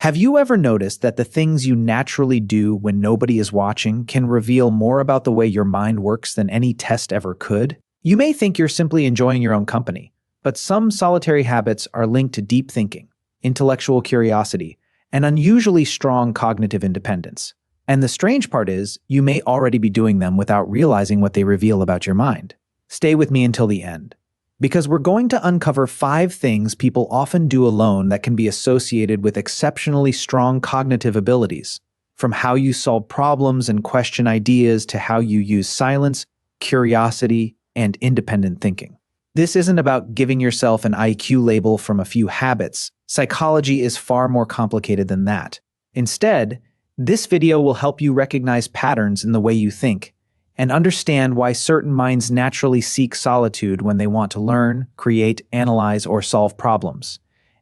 Have you ever noticed that the things you naturally do when nobody is watching can reveal more about the way your mind works than any test ever could? You may think you're simply enjoying your own company, but some solitary habits are linked to deep thinking, intellectual curiosity, and unusually strong cognitive independence. And the strange part is, you may already be doing them without realizing what they reveal about your mind. Stay with me until the end, because we're going to uncover 5 things people often do alone that can be associated with exceptionally strong cognitive abilities, from how you solve problems and question ideas to how you use silence, curiosity, and independent thinking. This isn't about giving yourself an IQ label from a few habits. Psychology is far more complicated than that. Instead, this video will help you recognize patterns in the way you think and understand why certain minds naturally seek solitude when they want to learn, create, analyze, or solve problems.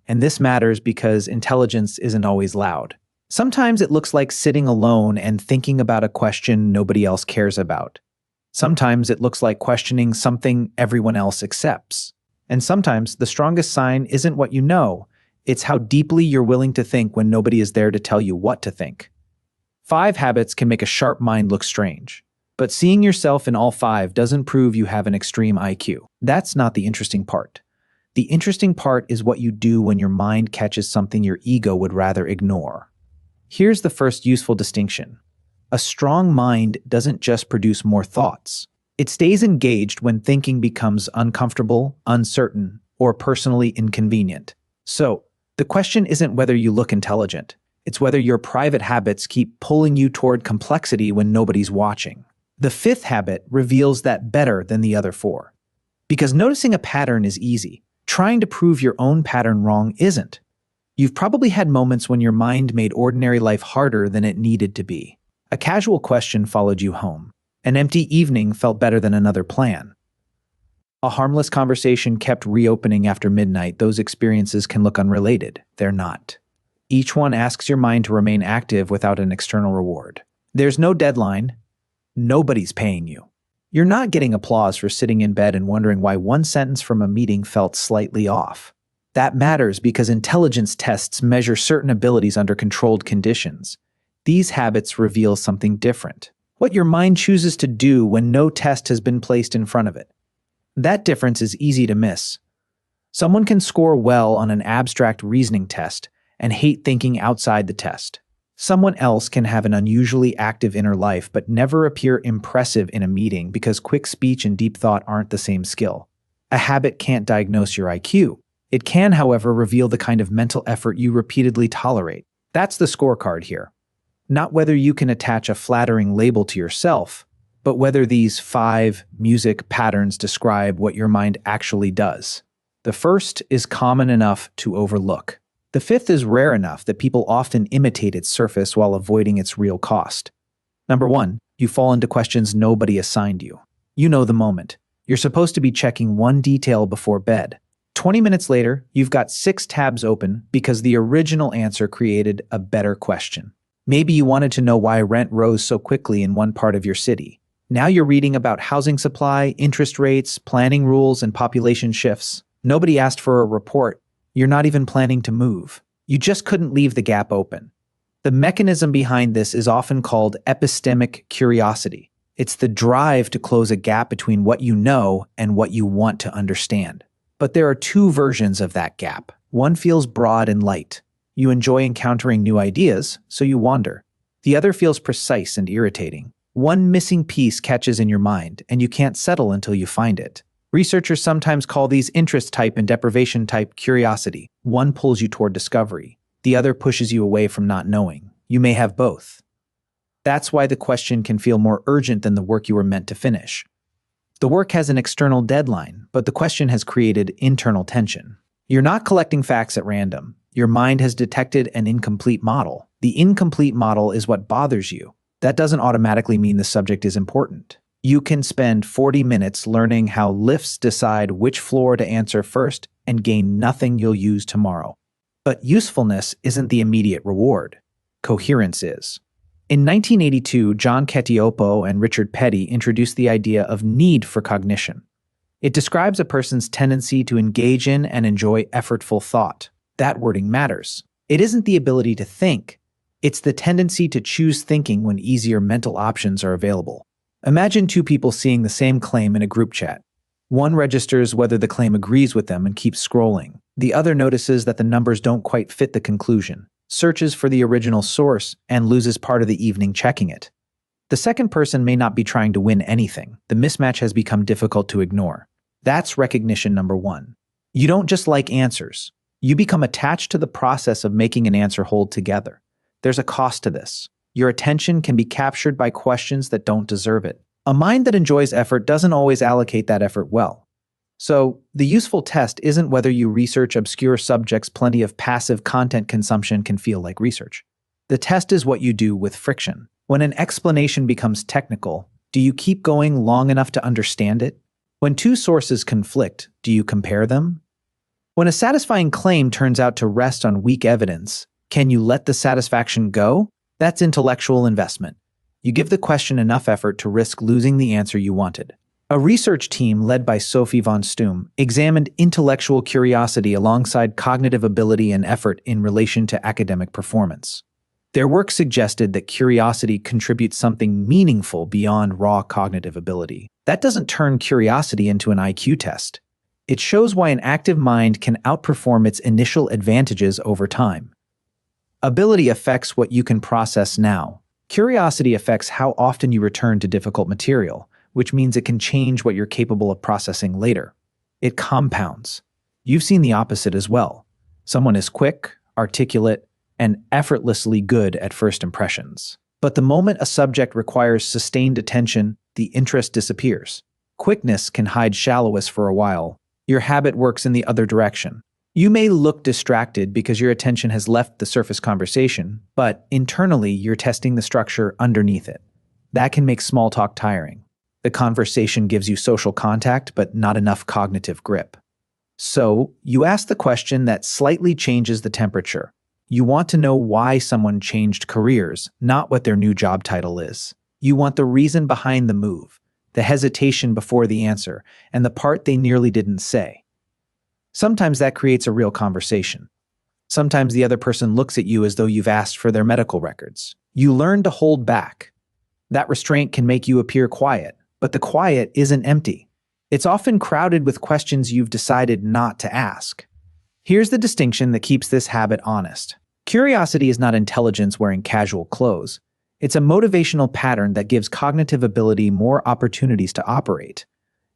And this matters because intelligence isn't always loud. Sometimes it looks like sitting alone and thinking about a question nobody else cares about. Sometimes it looks like questioning something everyone else accepts. And sometimes the strongest sign isn't what you know, it's how deeply you're willing to think when nobody is there to tell you what to think. 5 habits can make a sharp mind look strange. But seeing yourself in all 5 doesn't prove you have an extreme IQ. That's not the interesting part. The interesting part is what you do when your mind catches something your ego would rather ignore. Here's the first useful distinction. A strong mind doesn't just produce more thoughts. It stays engaged when thinking becomes uncomfortable, uncertain, or personally inconvenient. So, the question isn't whether you look intelligent. It's whether your private habits keep pulling you toward complexity when nobody's watching. The 5th habit reveals that better than the other 4. Because noticing a pattern is easy, trying to prove your own pattern wrong isn't. You've probably had moments when your mind made ordinary life harder than it needed to be. A casual question followed you home. An empty evening felt better than another plan. A harmless conversation kept reopening after midnight. Those experiences can look unrelated. They're not. Each one asks your mind to remain active without an external reward. There's no deadline. Nobody's paying you. You're not getting applause for sitting in bed and wondering why one sentence from a meeting felt slightly off. That matters because intelligence tests measure certain abilities under controlled conditions. These habits reveal something different. What your mind chooses to do when no test has been placed in front of it. That difference is easy to miss. Someone can score well on an abstract reasoning test and hate thinking outside the test. Someone else can have an unusually active inner life but never appear impressive in a meeting because quick speech and deep thought aren't the same skill. A habit can't diagnose your IQ. It can, however, reveal the kind of mental effort you repeatedly tolerate. That's the scorecard here. Not whether you can attach a flattering label to yourself, but whether these 5 music patterns describe what your mind actually does. The first is common enough to overlook. The 5th is rare enough that people often imitate its surface while avoiding its real cost. Number 1, you fall into questions nobody assigned you. You know the moment. You're supposed to be checking one detail before bed. 20 minutes later, you've got 6 tabs open because the original answer created a better question. Maybe you wanted to know why rent rose so quickly in one part of your city. Now you're reading about housing supply, interest rates, planning rules, and population shifts. Nobody asked for a report. You're not even planning to move. You just couldn't leave the gap open. The mechanism behind this is often called epistemic curiosity. It's the drive to close a gap between what you know and what you want to understand. But there are 2 versions of that gap. One feels broad and light. You enjoy encountering new ideas, so you wander. The other feels precise and irritating. One missing piece catches in your mind, and you can't settle until you find it. Researchers sometimes call these interest type and deprivation type curiosity. One pulls you toward discovery. The other pushes you away from not knowing. You may have both. That's why the question can feel more urgent than the work you were meant to finish. The work has an external deadline, but the question has created internal tension. You're not collecting facts at random. Your mind has detected an incomplete model. The incomplete model is what bothers you. That doesn't automatically mean the subject is important. You can spend 40 minutes learning how lifts decide which floor to answer first and gain nothing you'll use tomorrow. But usefulness isn't the immediate reward. Coherence is. In 1982, John Cacioppo and Richard Petty introduced the idea of need for cognition. It describes a person's tendency to engage in and enjoy effortful thought. That wording matters. It isn't the ability to think, it's the tendency to choose thinking when easier mental options are available. Imagine two people seeing the same claim in a group chat. One registers whether the claim agrees with them and keeps scrolling. The other notices that the numbers don't quite fit the conclusion, searches for the original source, and loses part of the evening checking it. The second person may not be trying to win anything. The mismatch has become difficult to ignore. That's recognition number one. You don't just like answers. You become attached to the process of making an answer hold together. There's a cost to this. Your attention can be captured by questions that don't deserve it. A mind that enjoys effort doesn't always allocate that effort well. So, the useful test isn't whether you research obscure subjects. Plenty of passive content consumption can feel like research. The test is what you do with friction. When an explanation becomes technical, do you keep going long enough to understand it? When two sources conflict, do you compare them? When a satisfying claim turns out to rest on weak evidence, can you let the satisfaction go? That's intellectual investment. You give the question enough effort to risk losing the answer you wanted. A research team led by Sophie von Stum examined intellectual curiosity alongside cognitive ability and effort in relation to academic performance. Their work suggested that curiosity contributes something meaningful beyond raw cognitive ability. That doesn't turn curiosity into an IQ test. It shows why an active mind can outperform its initial advantages over time. Ability affects what you can process now. Curiosity affects how often you return to difficult material, which means it can change what you're capable of processing later. It compounds. You've seen the opposite as well. Someone is quick, articulate, and effortlessly good at first impressions. But the moment a subject requires sustained attention, the interest disappears. Quickness can hide shallowness for a while. Your habit works in the other direction. You may look distracted because your attention has left the surface conversation, but internally you're testing the structure underneath it. That can make small talk tiring. The conversation gives you social contact, but not enough cognitive grip. So, you ask the question that slightly changes the temperature. You want to know why someone changed careers, not what their new job title is. You want the reason behind the move, the hesitation before the answer, and the part they nearly didn't say. Sometimes that creates a real conversation. Sometimes the other person looks at you as though you've asked for their medical records. You learn to hold back. That restraint can make you appear quiet, but the quiet isn't empty. It's often crowded with questions you've decided not to ask. Here's the distinction that keeps this habit honest. Curiosity is not intelligence wearing casual clothes. It's a motivational pattern that gives cognitive ability more opportunities to operate.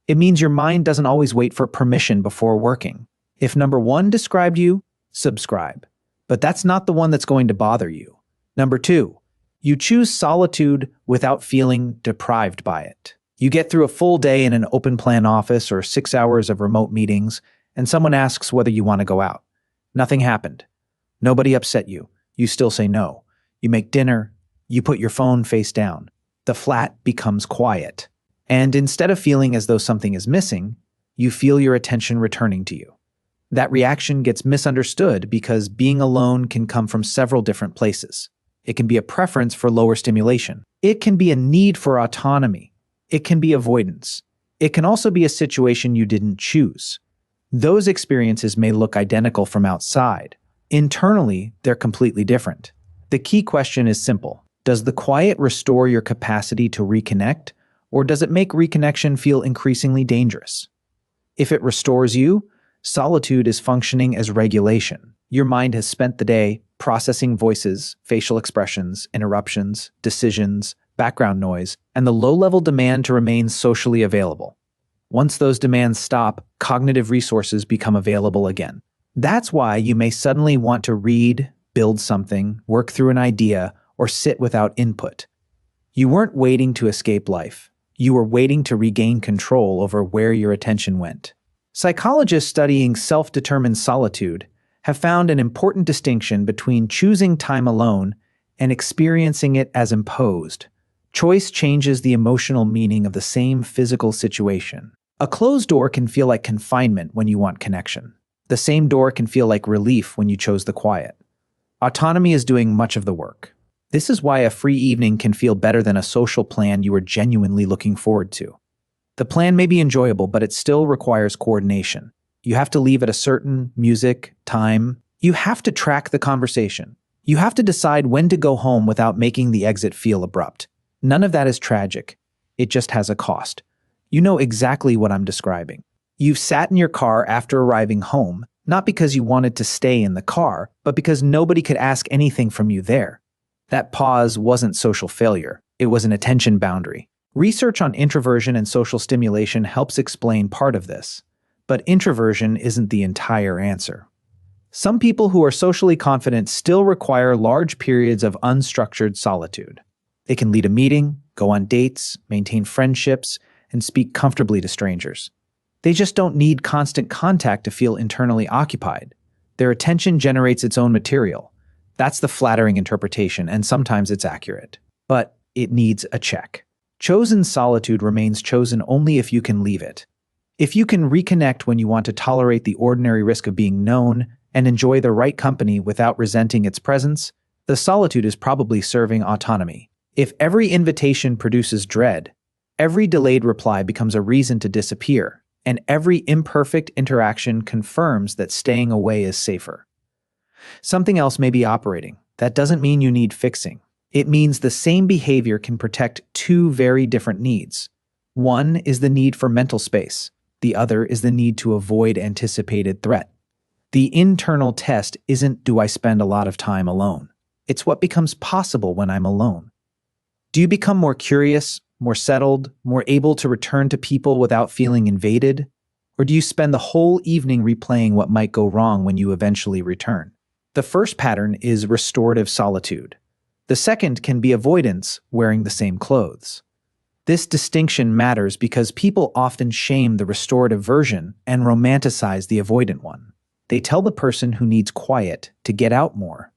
It means your mind doesn't always wait for permission before working. If number one described you, subscribe. But that's not the one that's going to bother you. Number two, you choose solitude without feeling deprived by it. You get through a full day in an open plan office or 6 hours of remote meetings, and someone asks whether you want to go out. Nothing happened. Nobody upset you. You still say no. You make dinner. You put your phone face down. The flat becomes quiet. And instead of feeling as though something is missing, you feel your attention returning to you. That reaction gets misunderstood because being alone can come from several different places. It can be a preference for lower stimulation. It can be a need for autonomy. It can be avoidance. It can also be a situation you didn't choose. Those experiences may look identical from outside. Internally, they're completely different. The key question is simple. Does the quiet restore your capacity to reconnect? Or does it make reconnection feel increasingly dangerous? If it restores you, solitude is functioning as regulation. Your mind has spent the day processing voices, facial expressions, interruptions, decisions, background noise, and the low-level demand to remain socially available. Once those demands stop, cognitive resources become available again. That's why you may suddenly want to read, build something, work through an idea, or sit without input. You weren't waiting to escape life. You were waiting to regain control over where your attention went. Psychologists studying self-determined solitude have found an important distinction between choosing time alone and experiencing it as imposed. Choice changes the emotional meaning of the same physical situation. A closed door can feel like confinement when you want connection. The same door can feel like relief when you chose the quiet. Autonomy is doing much of the work. This is why a free evening can feel better than a social plan you are genuinely looking forward to. The plan may be enjoyable, but it still requires coordination. You have to leave at a certain music, time, You have to track the conversation. You have to decide when to go home without making the exit feel abrupt. None of that is tragic. It just has a cost. You know exactly what I'm describing. You've sat in your car after arriving home, not because you wanted to stay in the car, but because nobody could ask anything from you there. That pause wasn't social failure. It was an attention boundary. Research on introversion and social stimulation helps explain part of this, but introversion isn't the entire answer. Some people who are socially confident still require large periods of unstructured solitude. They can lead a meeting, go on dates, maintain friendships, and speak comfortably to strangers. They just don't need constant contact to feel internally occupied. Their attention generates its own material. That's the flattering interpretation, and sometimes it's accurate. But it needs a check. Chosen solitude remains chosen only if you can leave it. If you can reconnect when you want to tolerate the ordinary risk of being known and enjoy the right company without resenting its presence, the solitude is probably serving autonomy. If every invitation produces dread, every delayed reply becomes a reason to disappear, and every imperfect interaction confirms that staying away is safer. Something else may be operating. That doesn't mean you need fixing. It means the same behavior can protect two very different needs. One is the need for mental space. The other is the need to avoid anticipated threat. The internal test isn't, do I spend a lot of time alone? It's what becomes possible when I'm alone. Do you become more curious, more settled, more able to return to people without feeling invaded? Or do you spend the whole evening replaying what might go wrong when you eventually return? The first pattern is restorative solitude. The second can be avoidance, wearing the same clothes. This distinction matters because people often shame the restorative version and romanticize the avoidant one. They tell the person who needs quiet to get out more,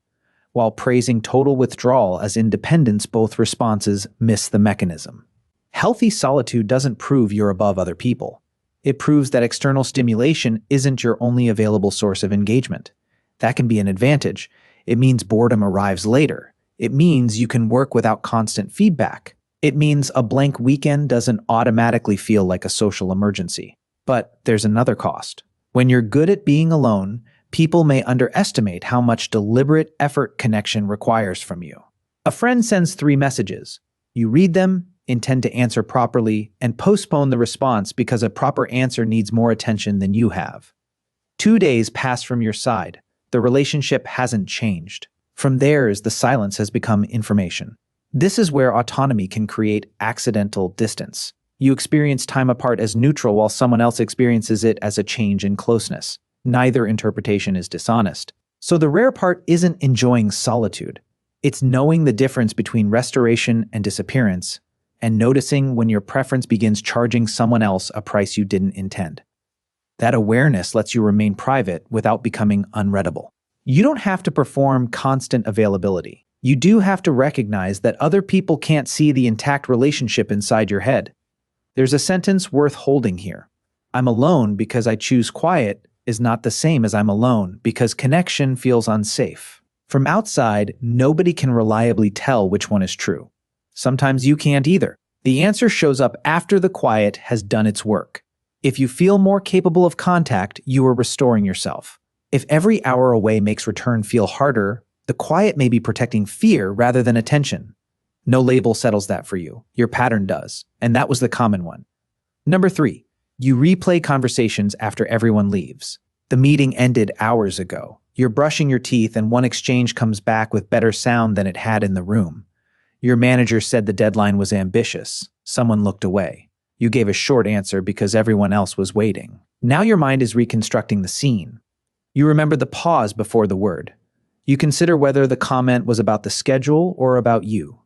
while praising total withdrawal as independence. Both responses miss the mechanism. Healthy solitude doesn't prove you're above other people. It proves that external stimulation isn't your only available source of engagement. That can be an advantage. It means boredom arrives later. It means you can work without constant feedback. It means a blank weekend doesn't automatically feel like a social emergency. But there's another cost. When you're good at being alone, people may underestimate how much deliberate effort connection requires from you. A friend sends 3 messages. You read them, intend to answer properly, and postpone the response because a proper answer needs more attention than you have. 2 days pass from your side. The relationship hasn't changed. From theirs, the silence has become information. This is where autonomy can create accidental distance. You experience time apart as neutral while someone else experiences it as a change in closeness. Neither interpretation is dishonest. So the rare part isn't enjoying solitude. It's knowing the difference between restoration and disappearance, and noticing when your preference begins charging someone else a price you didn't intend. That awareness lets you remain private without becoming unreadable. You don't have to perform constant availability. You do have to recognize that other people can't see the intact relationship inside your head. There's a sentence worth holding here. I'm alone because I choose quiet is not the same as I'm alone because connection feels unsafe. From outside, nobody can reliably tell which one is true. Sometimes you can't either. The answer shows up after the quiet has done its work. If you feel more capable of contact, you are restoring yourself. If every hour away makes return feel harder, the quiet may be protecting fear rather than attention. No label settles that for you. Your pattern does, and that was the common one. Number 3, you replay conversations after everyone leaves. The meeting ended hours ago. You're brushing your teeth and one exchange comes back with better sound than it had in the room. Your manager said the deadline was ambitious. Someone looked away. You gave a short answer because everyone else was waiting. Now your mind is reconstructing the scene. You remember the pause before the word. You consider whether the comment was about the schedule or about you.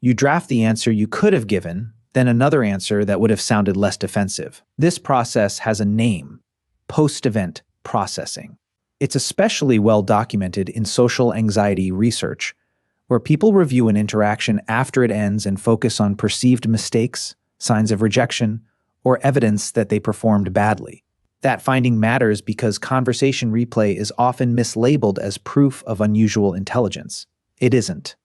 You draft the answer you could have given, then another answer that would have sounded less defensive. This process has a name: post-event processing. It's especially well documented in social anxiety research, where people review an interaction after it ends and focus on perceived mistakes, signs of rejection, or evidence that they performed badly. That finding matters because conversation replay is often mislabeled as proof of unusual intelligence. It isn't.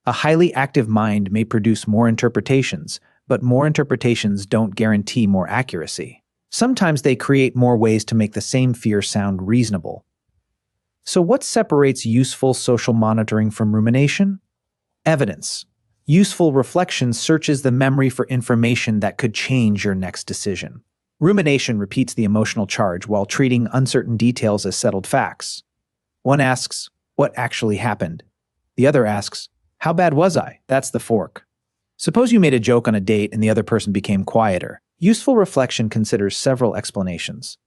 A highly active mind may produce more interpretations, but more interpretations don't guarantee more accuracy. Sometimes they create more ways to make the same fear sound reasonable. So what separates useful social monitoring from rumination? Evidence. Useful reflection searches the memory for information that could change your next decision. Rumination repeats the emotional charge while treating uncertain details as settled facts. One asks, what actually happened? The other asks, how bad was I? That's the fork. Suppose you made a joke on a date and the other person became quieter. Useful reflection considers several explanations.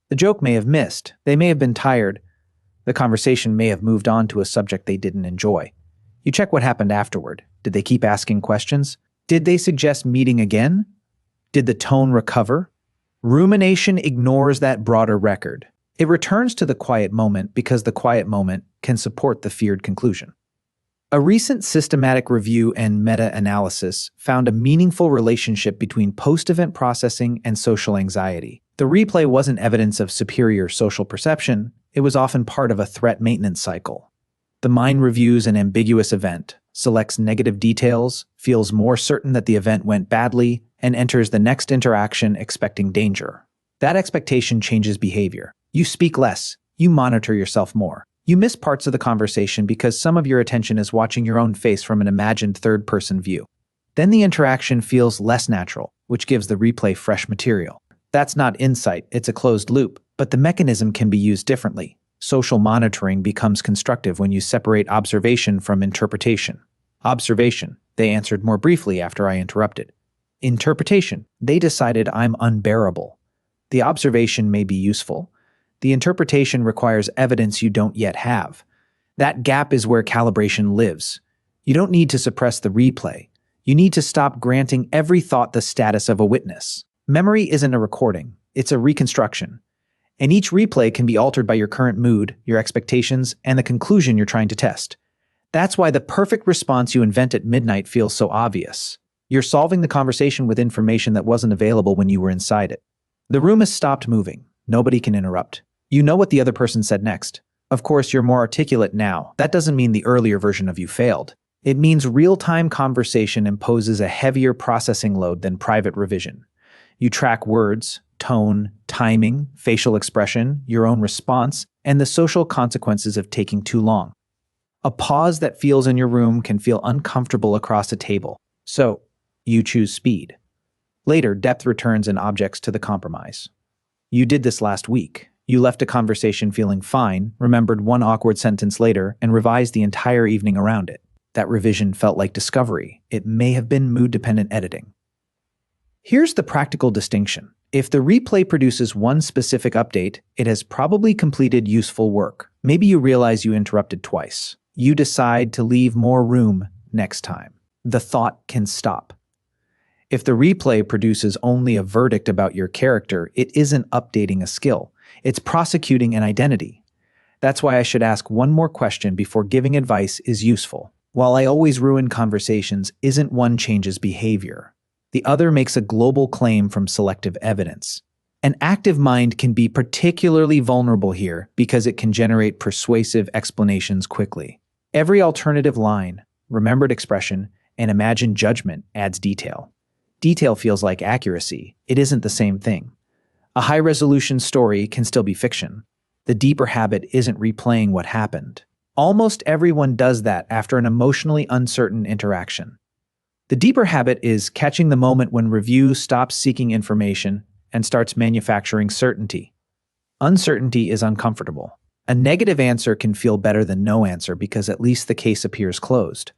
The joke may have missed, they may have been tired, the conversation may have moved on to a subject they didn't enjoy. You check what happened afterward. Did they keep asking questions? Did they suggest meeting again? Did the tone recover? Rumination ignores that broader record. It returns to the quiet moment because the quiet moment can support the feared conclusion. A recent systematic review and meta-analysis found a meaningful relationship between post-event processing and social anxiety. The replay wasn't evidence of superior social perception, it was often part of a threat maintenance cycle. The mind reviews an ambiguous event, selects negative details, feels more certain that the event went badly, and enters the next interaction expecting danger. That expectation changes behavior. You speak less, you monitor yourself more. You miss parts of the conversation because some of your attention is watching your own face from an imagined third-person view. Then the interaction feels less natural, which gives the replay fresh material. That's not insight, it's a closed loop, but the mechanism can be used differently. Social monitoring becomes constructive when you separate observation from interpretation. Observation, they answered more briefly after I interrupted. Interpretation, they decided I'm unbearable. The observation may be useful. The interpretation requires evidence you don't yet have. That gap is where calibration lives. You don't need to suppress the replay. You need to stop granting every thought the status of a witness. Memory isn't a recording, it's a reconstruction. And each replay can be altered by your current mood, your expectations, and the conclusion you're trying to test. That's why the perfect response you invent at midnight feels so obvious. You're solving the conversation with information that wasn't available when you were inside it. The room has stopped moving. Nobody can interrupt. You know what the other person said next. Of course, you're more articulate now. That doesn't mean the earlier version of you failed. It means real-time conversation imposes a heavier processing load than private revision. You track words, tone, timing, facial expression, your own response, and the social consequences of taking too long. A pause that feels in your room can feel uncomfortable across a table. So, you choose speed. Later, depth returns in objects to the compromise. You did this last week. You left a conversation feeling fine, remembered one awkward sentence later, and revised the entire evening around it. That revision felt like discovery. It may have been mood-dependent editing. Here's the practical distinction. If the replay produces one specific update, it has probably completed useful work. Maybe you realize you interrupted twice. You decide to leave more room next time. The thought can stop. If the replay produces only a verdict about your character, it isn't updating a skill. It's prosecuting an identity. That's why I should ask one more question before giving advice is useful. While I always ruin conversations, isn't one changes behavior? The other makes a global claim from selective evidence. An active mind can be particularly vulnerable here because it can generate persuasive explanations quickly. Every alternative line, remembered expression, and imagined judgment adds detail. Detail feels like accuracy. It isn't the same thing. A high-resolution story can still be fiction. The deeper habit isn't replaying what happened. Almost everyone does that after an emotionally uncertain interaction. The deeper habit is catching the moment when review stops seeking information and starts manufacturing certainty. Uncertainty is uncomfortable. A negative answer can feel better than no answer because at least the case appears closed.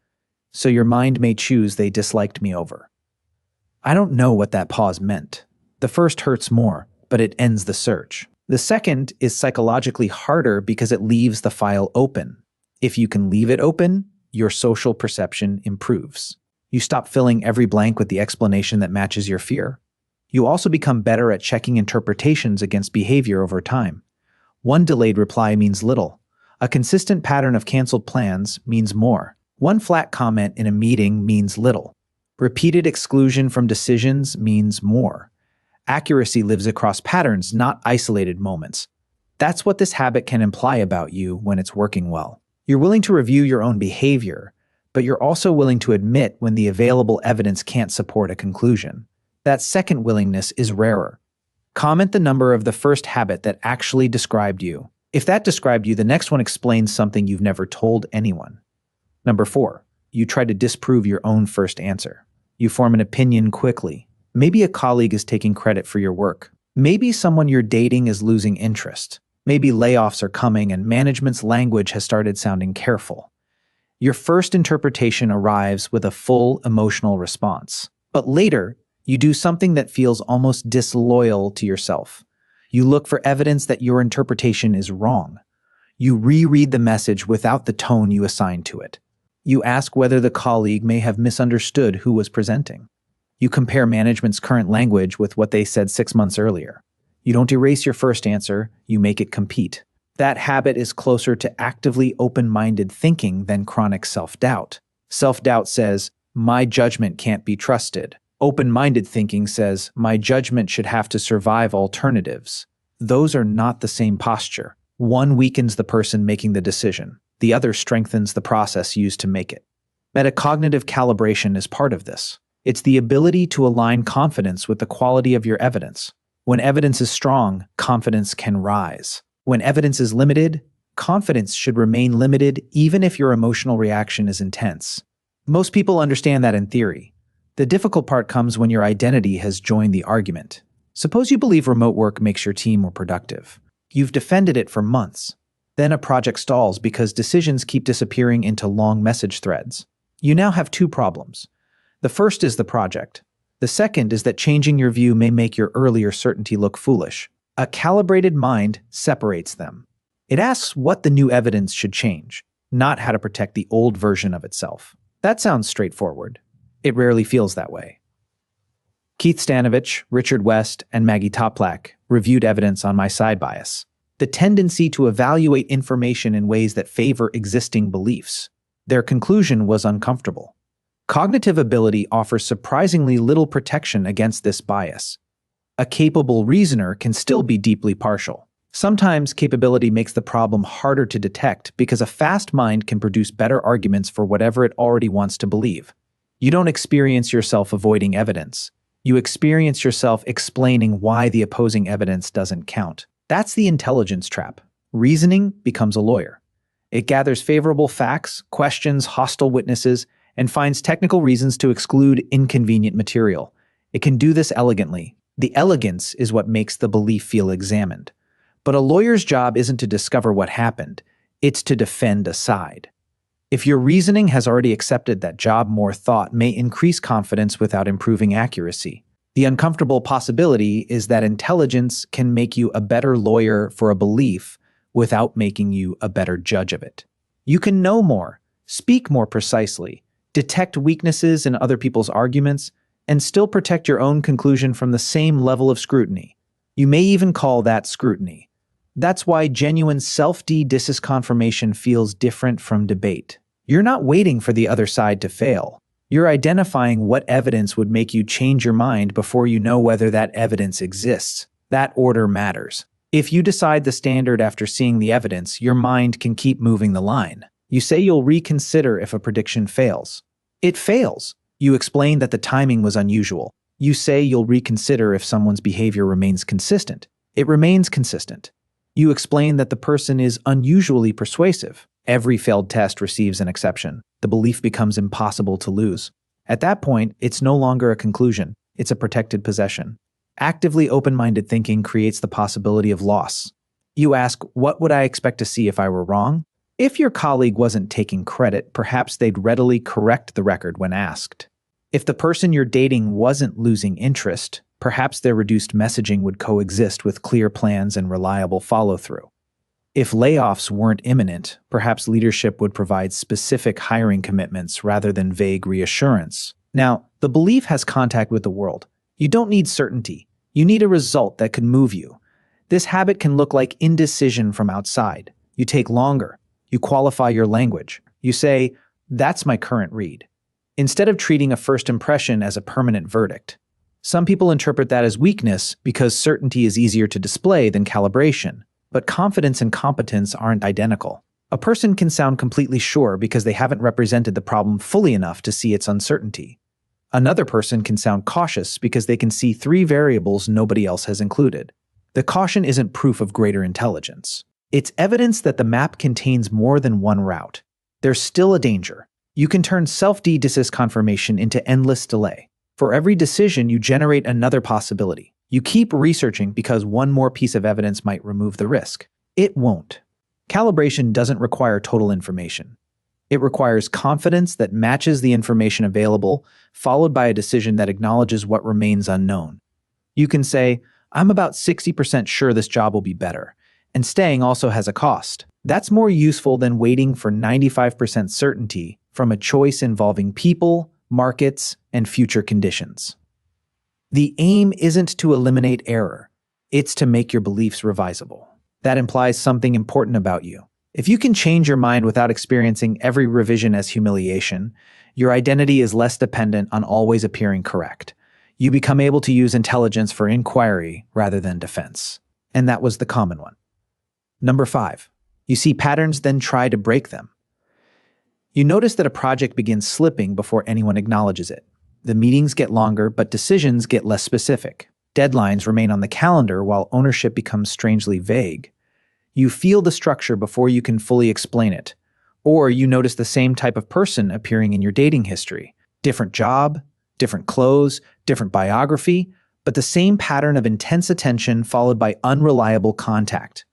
So your mind may choose they disliked me over. I don't know what that pause meant. The first hurts more, but it ends the search. The second is psychologically harder because it leaves the file open. If you can leave it open, your social perception improves. You stop filling every blank with the explanation that matches your fear. You also become better at checking interpretations against behavior over time. One delayed reply means little. A consistent pattern of canceled plans means more. One flat comment in a meeting means little. Repeated exclusion from decisions means more. Accuracy lives across patterns, not isolated moments. That's what this habit can imply about you when it's working well. You're willing to review your own behavior, but you're also willing to admit when the available evidence can't support a conclusion. That second willingness is rarer. Comment the number of the first habit that actually described you. If that described you, the next one explains something you've never told anyone. Number 4, you try to disprove your own first answer. You form an opinion quickly. Maybe a colleague is taking credit for your work. Maybe someone you're dating is losing interest. Maybe layoffs are coming and management's language has started sounding careful. Your first interpretation arrives with a full emotional response. But later, you do something that feels almost disloyal to yourself. You look for evidence that your interpretation is wrong. You reread the message without the tone you assigned to it. You ask whether the colleague may have misunderstood who was presenting. You compare management's current language with what they said 6 months earlier. You don't erase your first answer, you make it compete. That habit is closer to actively open-minded thinking than chronic self-doubt. Self-doubt says, my judgment can't be trusted. Open-minded thinking says, my judgment should have to survive alternatives. Those are not the same posture. One weakens the person making the decision. The other strengthens the process used to make it. Metacognitive calibration is part of this. It's the ability to align confidence with the quality of your evidence. When evidence is strong, confidence can rise. When evidence is limited, confidence should remain limited even if your emotional reaction is intense. Most people understand that in theory. The difficult part comes when your identity has joined the argument. Suppose you believe remote work makes your team more productive. You've defended it for months. Then a project stalls because decisions keep disappearing into long message threads. You now have 2 problems. The first is the project. The second is that changing your view may make your earlier certainty look foolish. A calibrated mind separates them. It asks what the new evidence should change, not how to protect the old version of itself. That sounds straightforward. It rarely feels that way. Keith Stanovich, Richard West, and Maggie Toplak reviewed evidence on my side bias, the tendency to evaluate information in ways that favor existing beliefs. Their conclusion was uncomfortable. Cognitive ability offers surprisingly little protection against this bias. A capable reasoner can still be deeply partial. Sometimes capability makes the problem harder to detect because a fast mind can produce better arguments for whatever it already wants to believe. You don't experience yourself avoiding evidence. You experience yourself explaining why the opposing evidence doesn't count. That's the intelligence trap. Reasoning becomes a lawyer. It gathers favorable facts, questions hostile witnesses, and finds technical reasons to exclude inconvenient material. It can do this elegantly. The elegance is what makes the belief feel examined. But a lawyer's job isn't to discover what happened, it's to defend a side. If your reasoning has already accepted that job, more thought may increase confidence without improving accuracy. The uncomfortable possibility is that intelligence can make you a better lawyer for a belief without making you a better judge of it. You can know more, speak more precisely, detect weaknesses in other people's arguments, and still protect your own conclusion from the same level of scrutiny. You may even call that scrutiny. That's why genuine self-disconfirmation feels different from debate. You're not waiting for the other side to fail. You're identifying what evidence would make you change your mind before you know whether that evidence exists. That order matters. If you decide the standard after seeing the evidence, your mind can keep moving the line. You say you'll reconsider if a prediction fails. It fails. You explain that the timing was unusual. You say you'll reconsider if someone's behavior remains consistent. It remains consistent. You explain that the person is unusually persuasive. Every failed test receives an exception. The belief becomes impossible to lose. At that point, it's no longer a conclusion. It's a protected possession. Actively open-minded thinking creates the possibility of loss. You ask, what would I expect to see if I were wrong? If your colleague wasn't taking credit, perhaps they'd readily correct the record when asked. If the person you're dating wasn't losing interest, perhaps their reduced messaging would coexist with clear plans and reliable follow-through. If layoffs weren't imminent, perhaps leadership would provide specific hiring commitments rather than vague reassurance. Now, the belief has contact with the world. You don't need certainty. You need a result that can move you. This habit can look like indecision from outside. You take longer. You qualify your language. You say, that's my current read, instead of treating a first impression as a permanent verdict. Some people interpret that as weakness because certainty is easier to display than calibration. But confidence and competence aren't identical. A person can sound completely sure because they haven't represented the problem fully enough to see its uncertainty. Another person can sound cautious because they can see 3 variables nobody else has included. The caution isn't proof of greater intelligence. It's evidence that the map contains more than one route. There's still a danger. You can turn self-disconfirmation into endless delay. For every decision, you generate another possibility. You keep researching because one more piece of evidence might remove the risk. It won't. Calibration doesn't require total information. It requires confidence that matches the information available, followed by a decision that acknowledges what remains unknown. You can say, I'm about 60% sure this job will be better, and staying also has a cost. That's more useful than waiting for 95% certainty from a choice involving people, markets, and future conditions. The aim isn't to eliminate error. It's to make your beliefs revisable. That implies something important about you. If you can change your mind without experiencing every revision as humiliation, your identity is less dependent on always appearing correct. You become able to use intelligence for inquiry rather than defense. And that was the common one. Number 5. You see patterns, then try to break them. You notice that a project begins slipping before anyone acknowledges it. The meetings get longer, but decisions get less specific. Deadlines remain on the calendar while ownership becomes strangely vague. You feel the structure before you can fully explain it. Or you notice the same type of person appearing in your dating history. Different job, different clothes, different biography, but the same pattern of intense attention followed by unreliable contact.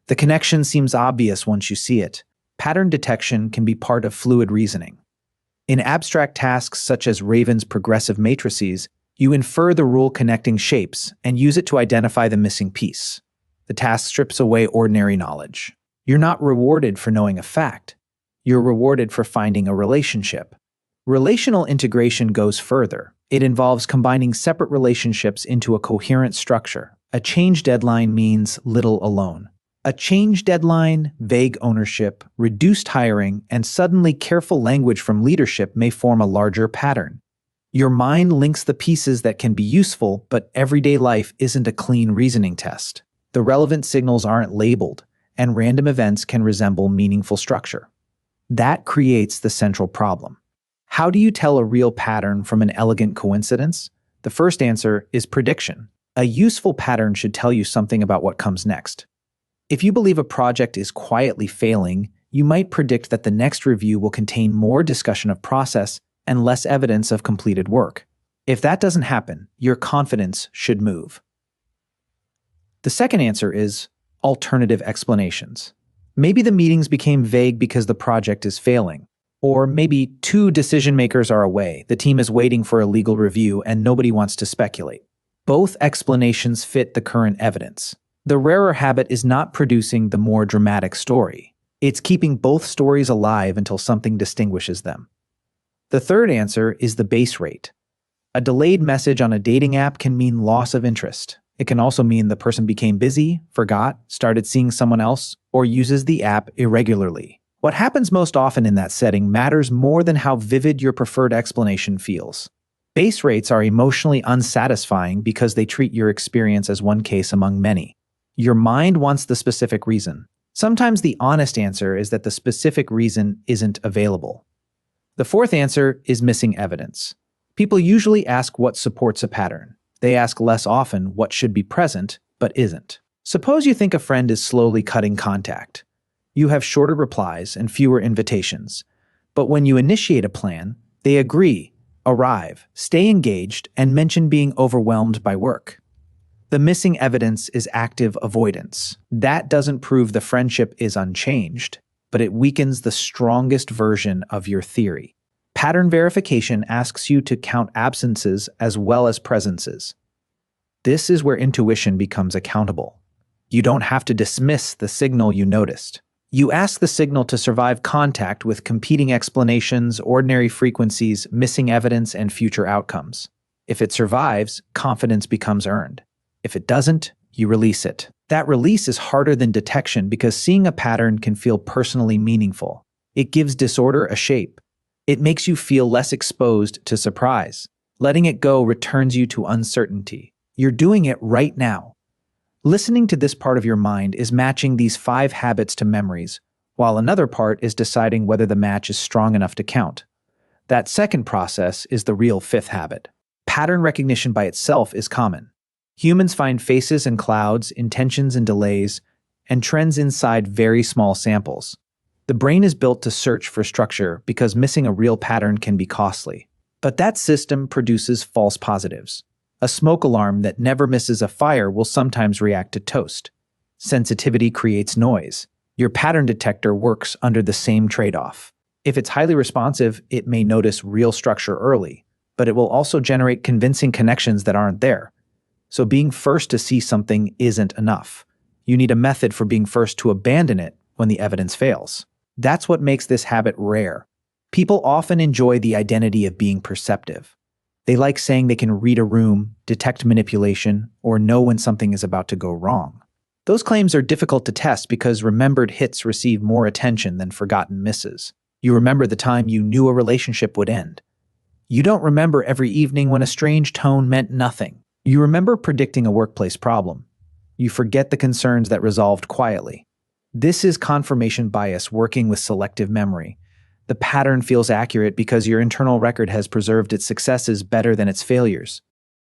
The connection seems obvious once you see it. Pattern detection can be part of fluid reasoning. In abstract tasks such as Raven's progressive matrices, you infer the rule connecting shapes and use it to identify the missing piece. The task strips away ordinary knowledge. You're not rewarded for knowing a fact. You're rewarded for finding a relationship. Relational integration goes further. It involves combining separate relationships into a coherent structure. A change deadline means little alone. A change deadline, vague ownership, reduced hiring, and suddenly careful language from leadership may form a larger pattern. Your mind links the pieces that can be useful, but everyday life isn't a clean reasoning test. The relevant signals aren't labeled, and random events can resemble meaningful structure. That creates the central problem. How do you tell a real pattern from an elegant coincidence? The first answer is prediction. A useful pattern should tell you something about what comes next. If you believe a project is quietly failing, you might predict that the next review will contain more discussion of process and less evidence of completed work. If that doesn't happen, your confidence should move. The second answer is alternative explanations. Maybe the meetings became vague because the project is failing. Or maybe 2 decision makers are away, the team is waiting for a legal review, and nobody wants to speculate. Both explanations fit the current evidence. The rarer habit is not producing the more dramatic story. It's keeping both stories alive until something distinguishes them. The third answer is the base rate. A delayed message on a dating app can mean loss of interest. It can also mean the person became busy, forgot, started seeing someone else, or uses the app irregularly. What happens most often in that setting matters more than how vivid your preferred explanation feels. Base rates are emotionally unsatisfying because they treat your experience as one case among many. Your mind wants the specific reason. Sometimes the honest answer is that the specific reason isn't available. The fourth answer is missing evidence. People usually ask what supports a pattern. They ask less often what should be present, but isn't. Suppose you think a friend is slowly cutting contact. You have shorter replies and fewer invitations. But when you initiate a plan, they agree, arrive, stay engaged, and mention being overwhelmed by work. The missing evidence is active avoidance. That doesn't prove the friendship is unchanged, but it weakens the strongest version of your theory. Pattern verification asks you to count absences as well as presences. This is where intuition becomes accountable. You don't have to dismiss the signal you noticed. You ask the signal to survive contact with competing explanations, ordinary frequencies, missing evidence, and future outcomes. If it survives, confidence becomes earned. If it doesn't, you release it. That release is harder than detection because seeing a pattern can feel personally meaningful. It gives disorder a shape. It makes you feel less exposed to surprise. Letting it go returns you to uncertainty. You're doing it right now. Listening to this part of your mind is matching these 5 habits to memories, while another part is deciding whether the match is strong enough to count. That second process is the real 5th habit. Pattern recognition by itself is common. Humans find faces and clouds, intentions and delays, and trends inside very small samples. The brain is built to search for structure because missing a real pattern can be costly. But that system produces false positives. A smoke alarm that never misses a fire will sometimes react to toast. Sensitivity creates noise. Your pattern detector works under the same trade-off. If it's highly responsive, it may notice real structure early, but it will also generate convincing connections that aren't there. So being first to see something isn't enough. You need a method for being first to abandon it when the evidence fails. That's what makes this habit rare. People often enjoy the identity of being perceptive. They like saying they can read a room, detect manipulation, or know when something is about to go wrong. Those claims are difficult to test because remembered hits receive more attention than forgotten misses. You remember the time you knew a relationship would end. You don't remember every evening when a strange tone meant nothing. You remember predicting a workplace problem. You forget the concerns that resolved quietly. This is confirmation bias working with selective memory. The pattern feels accurate because your internal record has preserved its successes better than its failures.